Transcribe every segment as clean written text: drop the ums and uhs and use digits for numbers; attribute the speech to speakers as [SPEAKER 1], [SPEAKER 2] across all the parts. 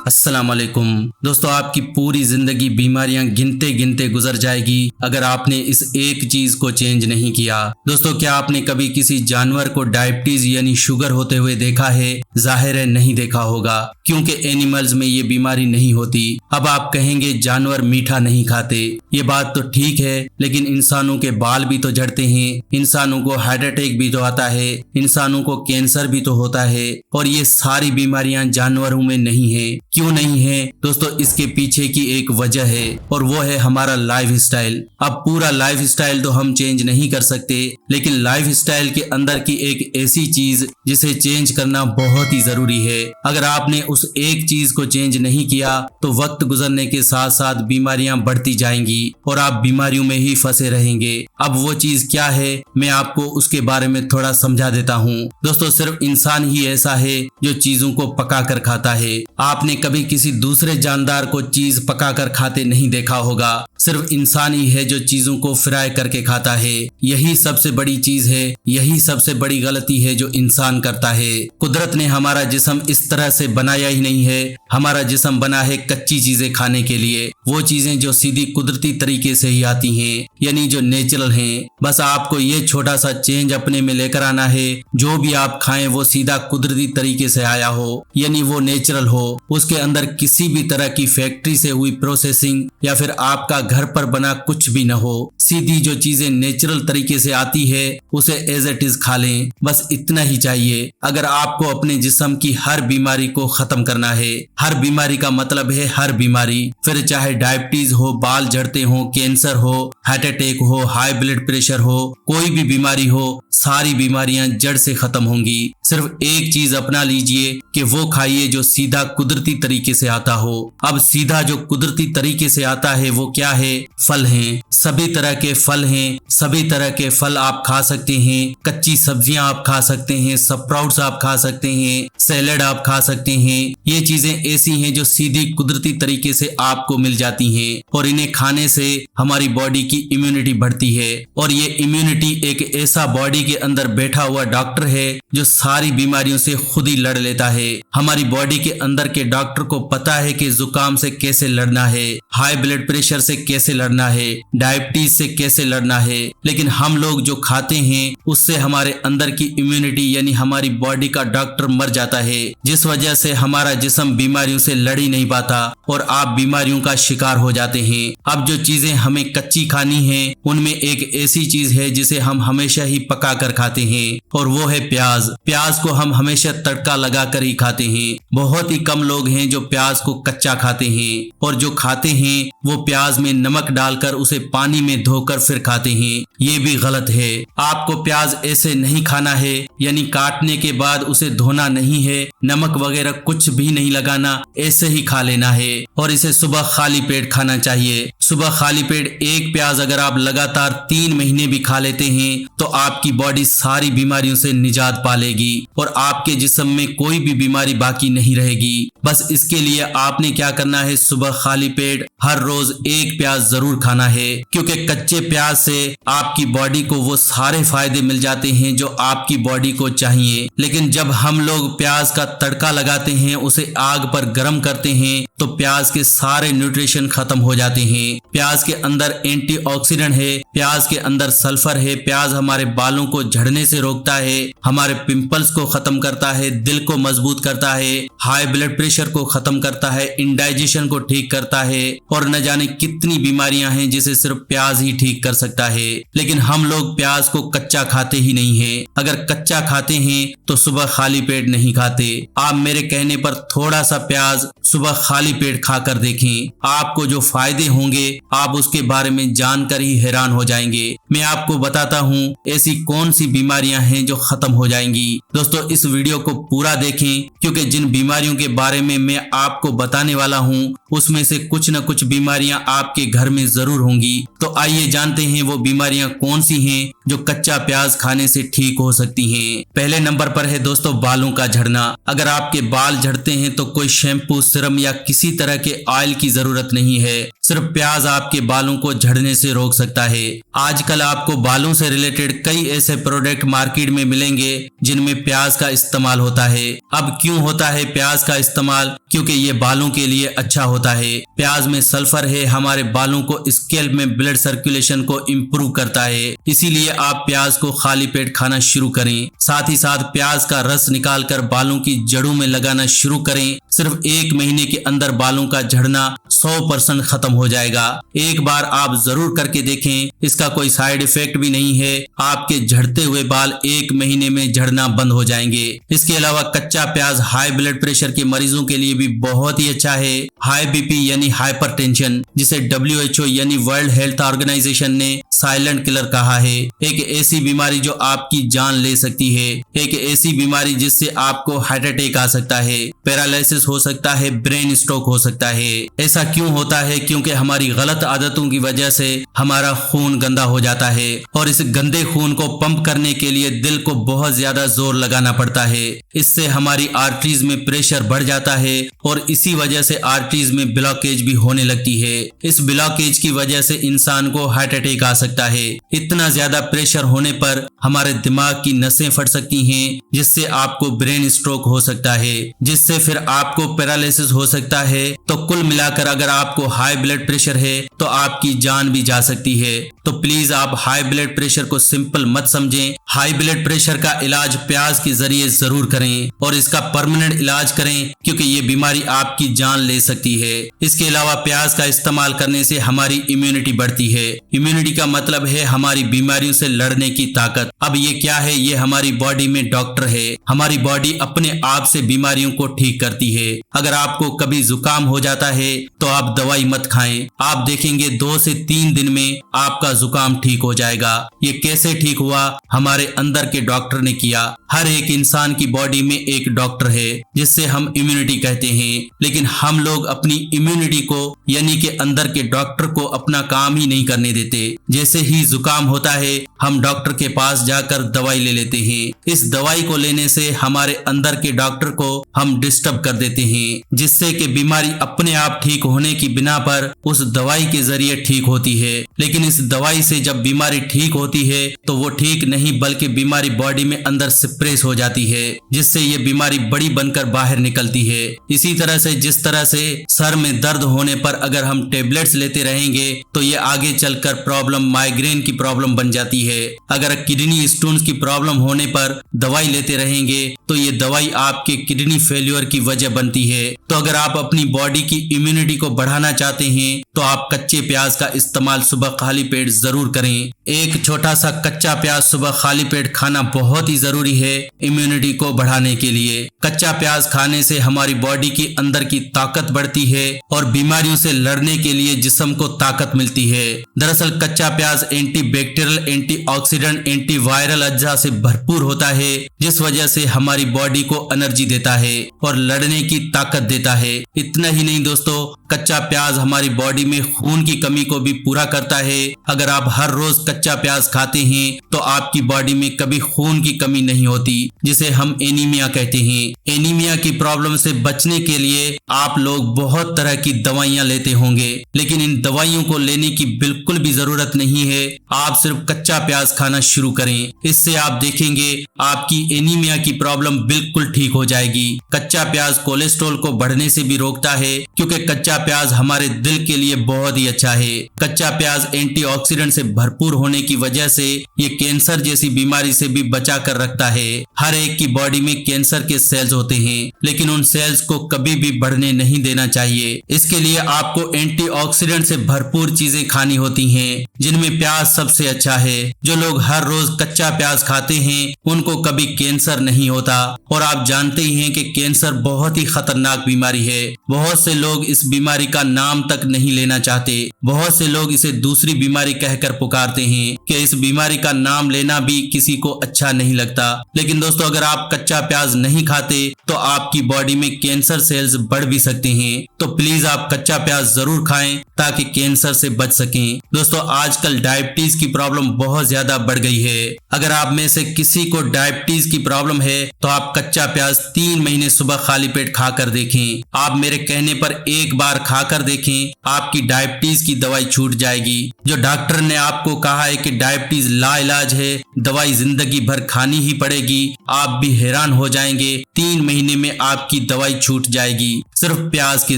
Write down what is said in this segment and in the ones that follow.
[SPEAKER 1] अस्सलाम वालेकुम दोस्तों, आपकी पूरी जिंदगी बीमारियां गिनते गिनते गुजर जाएगी अगर आपने इस एक चीज को चेंज नहीं किया। दोस्तों, क्या आपने कभी किसी जानवर को डायबिटीज यानी शुगर होते हुए देखा है? जाहिर है नहीं देखा होगा, क्योंकि एनिमल्स में ये बीमारी नहीं होती। अब आप कहेंगे जानवर मीठा नहीं खाते, ये बात तो ठीक है, लेकिन इंसानों के बाल भी तो झड़ते हैं, इंसानों को हार्ट अटैक भी तो आता है, इंसानों को कैंसर भी तो होता है, और ये सारी बीमारियां जानवरों में नहीं है। क्यों नहीं है दोस्तों? इसके पीछे की एक वजह है, और वो है हमारा लाइफ स्टाइल। अब पूरा लाइफ स्टाइल तो हम चेंज नहीं कर सकते, लेकिन लाइफ स्टाइल के अंदर की एक ऐसी चीज जिसे चेंज करना बहुत ही जरूरी है। अगर आपने उस एक चीज को चेंज नहीं किया तो वक्त गुजरने के साथ साथ बीमारियां बढ़ती जाएंगी और आप बीमारियों में ही फंसे रहेंगे। अब वो चीज क्या है, मैं आपको उसके बारे में थोड़ा समझा देता हूँ। दोस्तों, सिर्फ इंसान ही ऐसा है जो चीजों को पका कर खाता है। आपने कभी किसी दूसरे जानदार को चीज पका कर खाते नहीं देखा होगा, सिर्फ इंसान ही है जो चीजों को फ्राई करके खाता है। यही सबसे बड़ी चीज है, यही सबसे बड़ी गलती है जो इंसान करता है। कुदरत ने हमारा जिस्म इस तरह से बनाया ही नहीं है। हमारा जिस्म बना है कच्ची चीजें खाने के लिए, वो चीजें जो सीधी कुदरती तरीके से ही आती हैं, यानी जो नेचुरल हैं। बस आपको ये छोटा सा चेंज अपने में लेकर आना है, जो भी आप खाएं वो सीधा कुदरती तरीके से आया हो, यानी वो नेचुरल हो, उसके अंदर किसी भी तरह की फैक्ट्री से हुई प्रोसेसिंग या फिर आपका घर पर बना कुछ भी न हो। सीधी जो चीजें नेचुरल तरीके से आती है उसे एज इट इज खा लें, बस इतना ही चाहिए। अगर आपको अपने जिस्म की हर बीमारी को खत्म करना है, हर बीमारी का मतलब है हर बीमारी, फिर चाहे डायबिटीज हो, बाल झड़ते हो, कैंसर हो, हार्ट अटैक हो, हाई ब्लड प्रेशर हो, कोई भी बीमारी हो, सारी बीमारियां जड़ से खत्म होंगी। सिर्फ एक चीज अपना लीजिए कि वो खाइए जो सीधा कुदरती तरीके से आता हो। अब सीधा जो कुदरती तरीके से आता है वो क्या है? फल हैं। सभी तरह के फल हैं, सभी तरह के फल आप खा सकते हैं, कच्ची सब्जियां आप खा सकते हैं, स्प्राउट्स आप खा सकते हैं, सैलेड आप खा सकते हैं। ये चीजें ऐसी हैं जो सीधी कुदरती तरीके से आपको मिल जाती हैं, और इन्हें खाने से हमारी बॉडी की इम्यूनिटी बढ़ती है। और ये इम्यूनिटी एक ऐसा बॉडी के अंदर बैठा हुआ डॉक्टर है जो सारी बीमारियों से खुद ही लड़ लेता है। हमारी बॉडी के अंदर के डॉक्टर को पता है कि जुकाम से कैसे लड़ना है, हाई ब्लड प्रेशर से कैसे लड़ना है, डायबिटीज से कैसे लड़ना है, लेकिन हम लोग जो खाते हैं उससे हमारे अंदर की इम्यूनिटी यानी हमारी बॉडी का डॉक्टर मर जाता है, जिस वजह से हमारा जिस्म बीमारियों से लड़ ही नहीं पाता और आप बीमारियों का शिकार हो जाते हैं। अब जो चीजें हमें कच्ची खानी है उनमें एक ऐसी चीज है जिसे हम हमेशा ही पका कर खाते हैं, और वो है प्याज। प्याज को हम हमेशा तड़का लगा कर ही खाते हैं। बहुत ही कम लोग हैं जो प्याज को कच्चा खाते हैं, और जो खाते हैं वो प्याज में नमक डालकर उसे पानी में धोकर फिर खाते हैं। ये भी गलत है। आपको प्याज ऐसे नहीं खाना है, यानी काटने के बाद उसे धोना नहीं है, नमक वगैरह कुछ भी नहीं लगाना, ऐसे ही खा लेना है। और इसे सुबह खाली पेट खाना चाहिए। सुबह खाली पेट एक प्याज अगर आप लगातार 3 महीने भी खा लेते हैं तो आपकी बॉडी सारी बीमारियों से निजात पा लेगी और आपके जिस्म में कोई भी बीमारी बाकी नहीं रहेगी। बस इसके लिए आपने क्या करना है, सुबह खाली पेट हर रोज एक प्याज जरूर खाना है, क्योंकि कच्चे प्याज से आपकी बॉडी को वो सारे फायदे मिल जाते हैं जो आपकी बॉडी को चाहिए। लेकिन जब हम लोग प्याज का तड़का लगाते हैं, उसे आग पर गर्म करते हैं, तो प्याज के सारे न्यूट्रिशन खत्म हो जाते हैं। प्याज के अंदर एंटीऑक्सीडेंट है, प्याज के अंदर सल्फर है, प्याज हमारे बालों को झड़ने से रोकता है, हमारे पिंपल्स को खत्म करता है, दिल को मजबूत करता है, हाई ब्लड प्रेशर को खत्म करता है, इंडाइजेशन को ठीक करता है, और न जाने कितनी बीमारियां हैं जिसे सिर्फ प्याज ही ठीक कर सकता है। लेकिन हम लोग प्याज को कच्चा खाते ही नहीं है। अगर कच्चा खाते हैं तो सुबह खाली पेट नहीं खाते। आप मेरे कहने पर थोड़ा सा प्याज सुबह खाली पेट खाकर देखें, आपको जो फायदे होंगे आप उसके बारे में जानकर ही हैरान हो जाएंगे। मैं आपको बताता हूँ ऐसी कौन सी बीमारियां हैं जो खत्म हो जाएंगी। दोस्तों, इस वीडियो को पूरा देखें, क्योंकि जिन बीमारियों के बारे में मैं आपको बताने वाला हूँ उसमें से कुछ न कुछ बीमारियां आपके घर में जरूर होंगी। तो आइए जानते हैं वो बीमारियां कौन सी हैं जो कच्चा प्याज खाने से ठीक हो सकती हैं। पहले नंबर पर है दोस्तों बालों का झड़ना। अगर आपके बाल झड़ते हैं तो कोई शैम्पू, सीरम या किसी तरह के ऑयल की जरूरत नहीं है। सिर्फ प्याज आपके बालों को झड़ने से रोक सकता है। आजकल आपको बालों से रिलेटेड कई ऐसे प्रोडक्ट मार्केट में मिलेंगे जिनमें प्याज का इस्तेमाल होता है। अब क्यों होता है प्याज का इस्तेमाल? क्योंकि ये बालों के लिए अच्छा होता है। प्याज में सल्फर है, हमारे बालों को स्कैल्प में ब्लड सर्कुलेशन को इम्प्रूव करता है। इसीलिए आप प्याज को खाली पेट खाना शुरू करें। साथ ही साथ प्याज का रस निकालकर बालों की जड़ों में लगाना शुरू करें। सिर्फ 1 महीने के अंदर बालों का झड़ना 100% खत्म हो जाएगा। एक बार आप जरूर करके देखें, इसका कोई साइड इफेक्ट भी नहीं है। आपके झड़ते हुए बाल 1 महीने में झड़ना बंद हो जाएंगे। इसके अलावा कच्चा प्याज हाई ब्लड प्रेशर के मरीजों के लिए भी बहुत ही अच्छा है। हाई बीपी यानी हाइपरटेंशन, जिसे WHO यानी वर्ल्ड हेल्थ ऑर्गेनाइजेशन ने साइलेंट किलर कहा है। एक ऐसी बीमारी जो आपकी जान ले सकती है। एक ऐसी बीमारी जिससे आपको हार्ट अटैक आ सकता है, पैरालिसिस हो सकता है, ब्रेन स्ट्रोक हो सकता है। ऐसा क्यों होता है? क्योंकि हमारी गलत आदतों की वजह से हमारा खून गंदा हो जाता है और इस गंदे खून को पंप करने के लिए दिल को बहुत ज्यादा जोर लगाना पड़ता है। इससे हमारी आर्टरीज में प्रेशर बढ़ जाता है और इसी वजह से आर्टरीज में ब्लॉकेज भी होने लगती है। इस ब्लॉकेज की वजह से इंसान को हार्ट अटैक आ सकता है। इतना ज्यादा प्रेशर होने पर हमारे दिमाग की नसें फट सकती हैं, जिससे आपको ब्रेन स्ट्रोक हो सकता है, जिससे फिर आपको पैरालिसिस हो सकता है। तो कुल मिलाकर अगर आपको हाई ब्लड प्रेशर है तो आपकी जान भी जा सकती है। तो प्लीज आप हाई ब्लड प्रेशर को सिंपल मत समझें। हाई ब्लड प्रेशर का इलाज प्याज के जरिए जरूर करें और इसका परमानेंट इलाज करें, क्योंकि ये बीमारी आपकी जान ले सकती है। इसके अलावा प्याज का इस्तेमाल करने से हमारी इम्यूनिटी बढ़ती है। इम्यूनिटी का मतलब है हमारी बीमारियों से लड़ने की ताकत। अब ये क्या है? ये हमारी बॉडी में डॉक्टर है। हमारी बॉडी अपने आप से बीमारियों को ठीक करती है। अगर आपको कभी जुकाम हो जाता है तो आप दवाई मत खाएं। आप देखेंगे 2 से 3 दिन में आपका जुकाम ठीक हो जाएगा। ये कैसे ठीक हुआ? हमारे अंदर के डॉक्टर ने किया। हर एक इंसान की बॉडी में एक डॉक्टर है जिससे हम इम्यूनिटी कहते हैं, लेकिन हम लोग अपनी इम्यूनिटी को यानी कि अंदर के डॉक्टर को अपना काम ही नहीं करने देते। जैसे ही जुकाम होता है हम डॉक्टर के पास जाकर दवाई ले लेते हैं। इस दवाई को लेने से हमारे अंदर के डॉक्टर को हम डिस्टर्ब कर देते हैं, जिससे कि बीमारी अपने आप ठीक होने की बिना पर उस दवाई के जरिए ठीक होती है। लेकिन इस दवाई से जब बीमारी ठीक होती है तो वो ठीक नहीं बल्कि बीमारी बॉडी में अंदर सप्रेस हो जाती है, जिससे ये बीमारी बड़ी बनकर बाहर निकलती है। इसी तरह से जिस तरह से सर में दर्द होने पर अगर हम टेबलेट्स लेते रहेंगे तो ये आगे चलकर प्रॉब्लम माइग्रेन की प्रॉब्लम बन जाती है। अगर किडनी स्टोन्स की प्रॉब्लम होने पर दवाई लेते रहेंगे तो ये दवाई आपके किडनी फेल्योर की वजह बनती है। तो अगर आप अपनी बॉडी की इम्यूनिटी को बढ़ाना चाहते हैं तो आप कच्चे प्याज का इस्तेमाल सुबह खाली पेट जरूर करें। एक छोटा सा कच्चा प्याज सुबह खाली पेट खाना बहुत ही जरूरी है इम्यूनिटी को बढ़ाने के लिए। कच्चा प्याज खाने से हमारी बॉडी की अंदर की ताकत बढ़ती है और बीमारियों से लड़ने के लिए जिस्म को ताकत मिलती है। दरअसल कच्चा प्याज एंटीबैक्टीरियल, एंटीऑक्सीडेंट, एंटीवायरल अज्जा से भरपूर होता है, जिस वजह से हमारी बॉडी को एनर्जी देता है और लड़ने की ताकत देता है। इतना ही नहीं दोस्तों, कच्चा प्याज हमारी बॉडी में खून की कमी को भी पूरा करता है। अगर आप हर रोज कच्चा प्याज खाते हैं तो आपकी बॉडी में कभी खून की कमी नहीं होती, जिसे हम एनीमिया कहते हैं। एनीमिया की प्रॉब्लम से बचने के लिए आप लोग बहुत तरह की दवाइयां लेते होंगे, लेकिन इन दवाइयों को लेने की बिल्कुल भी जरूरत नहीं है। आप सिर्फ कच्चा प्याज खाना शुरू करें, इससे आप देखेंगे आपकी एनीमिया की प्रॉब्लम बिल्कुल ठीक हो जाएगी। कच्चा प्याज कोलेस्ट्रॉल को बढ़ने से भी रोकता है, क्योंकि कच्चा प्याज हमारे दिल के लिए बहुत ही अच्छा है। कच्चा प्याज एंटीऑक्सीडेंट से भरपूर होने की वजह से ये कैंसर जैसी बीमारी से भी बचा कर रखता है। हर एक की बॉडी में कैंसर के सेल्स होते हैं, लेकिन उन सेल्स को कभी भी बढ़ने नहीं देना चाहिए। इसके लिए आपको एंटीऑक्सीडेंट से भरपूर चीजें खानी होती हैं, जिनमें प्याज सबसे अच्छा है। जो लोग हर रोज कच्चा प्याज खाते हैं उनको कभी कैंसर नहीं होता। और आप जानते ही हैं कि कैंसर बहुत ही खतरनाक बीमारी है। बहुत से लोग इस बीमारी बीमारी का नाम तक नहीं लेना चाहते। बहुत से लोग इसे दूसरी बीमारी कहकर पुकारते हैं कि इस बीमारी का नाम लेना भी किसी को अच्छा नहीं लगता। लेकिन दोस्तों, अगर आप कच्चा प्याज नहीं खाते तो आपकी बॉडी में कैंसर सेल्स बढ़ भी सकते हैं। तो प्लीज आप कच्चा प्याज जरूर खाएं ताकि कैंसर से बच सकें। दोस्तों, आजकल डायबिटीज की प्रॉब्लम बहुत ज्यादा बढ़ गई है। अगर आप में से किसी को डायबिटीज की प्रॉब्लम है तो आप कच्चा प्याज 3 महीने सुबह खाली पेट खाकर देखें। आप मेरे कहने पर एक बार खाकर देखें, आपकी डायबिटीज की दवाई छूट जाएगी। जो डॉक्टर ने आपको कहा है कि डायबिटीज लाइलाज है, दवाई जिंदगी भर खानी ही पड़ेगी, आप भी हैरान हो जाएंगे। 3 महीने में आपकी दवाई छूट जाएगी सिर्फ प्याज के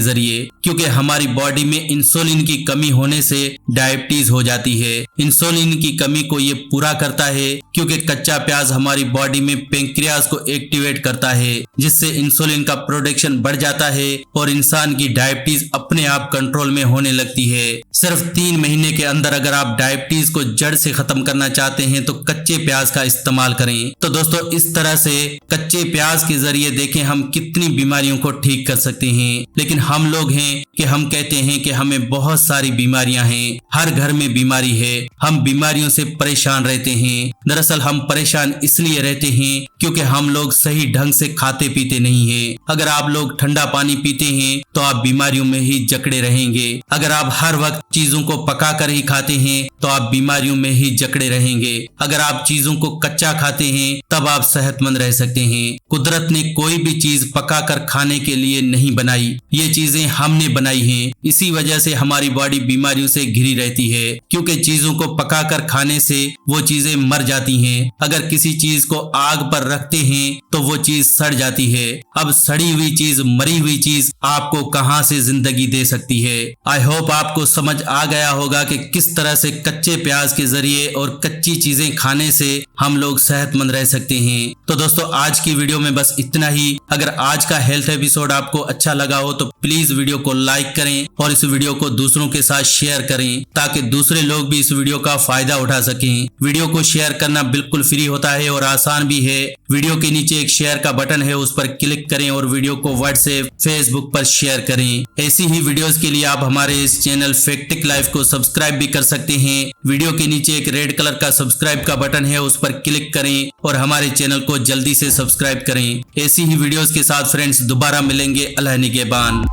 [SPEAKER 1] जरिए, क्योंकि हमारी बॉडी में इंसुलिन की कमी होने से डायबिटीज हो जाती है। इंसुलिन की कमी को ये पूरा करता है क्योंकि कच्चा प्याज हमारी बॉडी में पेंक्रियाज को एक्टिवेट करता है, जिससे इंसुलिन का प्रोडक्शन बढ़ जाता है और इंसान की डायबिटीज अपने आप कंट्रोल में होने लगती है। सिर्फ 3 महीने के अंदर अगर आप डायबिटीज को जड़ से खत्म करना चाहते हैं तो कच्चे प्याज का इस्तेमाल करें। तो दोस्तों, इस तरह से कच्चे प्याज के जरिए देखें हम कितनी बीमारियों को ठीक कर सकते हैं। लेकिन हम लोग हैं कि हम कहते हैं कि हमें बहुत सारी बीमारियां हैं, हर घर में बीमारी है, हम बीमारियों से परेशान रहते हैं। दरअसल हम परेशान इसलिए रहते हैं क्योंकि हम लोग सही ढंग से खाते पीते नहीं हैं। अगर आप लोग ठंडा पानी पीते हैं तो आप बीमारियों में ही जकड़े रहेंगे। अगर आप हर वक्त चीजों को पका कर ही खाते हैं तो आप बीमारियों में ही जकड़े रहेंगे। अगर आप चीजों को कच्चा खाते हैं तब आप सेहतमंद रह सकते हैं। कुदरत ने कोई भी चीज पका कर खाने के लिए नहीं बनाई, ये चीजें हमने बनाई हैं। इसी वजह से हमारी बॉडी बीमारियों से घिरी रहती है, क्योंकि चीजों को पका कर खाने से वो चीजें मर जाती हैं। अगर किसी चीज को आग पर रखते हैं तो वो चीज सड़ जाती है। अब सड़ी हुई चीज, मरी हुई चीज आपको कहां से जिंदगी दे सकती है। आई होप आपको समझ आ गया होगा कि किस तरह से कच्चे प्याज के जरिए और कच्ची चीजें खाने से हम लोग सेहतमंद रह सकते हैं। तो दोस्तों, आज की वीडियो में बस इतना ही। अगर आज का हेल्थ एपिसोड आपको अच्छा लगा हो तो प्लीज वीडियो को लाइक करें और इस वीडियो को दूसरों के साथ शेयर करें ताकि दूसरे लोग भी इस वीडियो का फायदा उठा सकें। वीडियो को शेयर करना बिल्कुल फ्री होता है और आसान भी है। वीडियो के नीचे एक शेयर का बटन है, उस पर क्लिक करें और वीडियो को व्हाट्सएप, फेसबुक पर शेयर करें। ऐसी ही वीडियोस के लिए आप हमारे इस चैनल फैक्टिक लाइफ को सब्सक्राइब भी कर सकते हैं। वीडियो के नीचे एक रेड कलर का सब्सक्राइब का बटन है, उस पर क्लिक करें और हमारे चैनल को जल्दी से सब्सक्राइब करें। ऐसी ही वीडियोस के साथ फ्रेंड्स दोबारा मिलेंगे। अल्लाह निगहबान।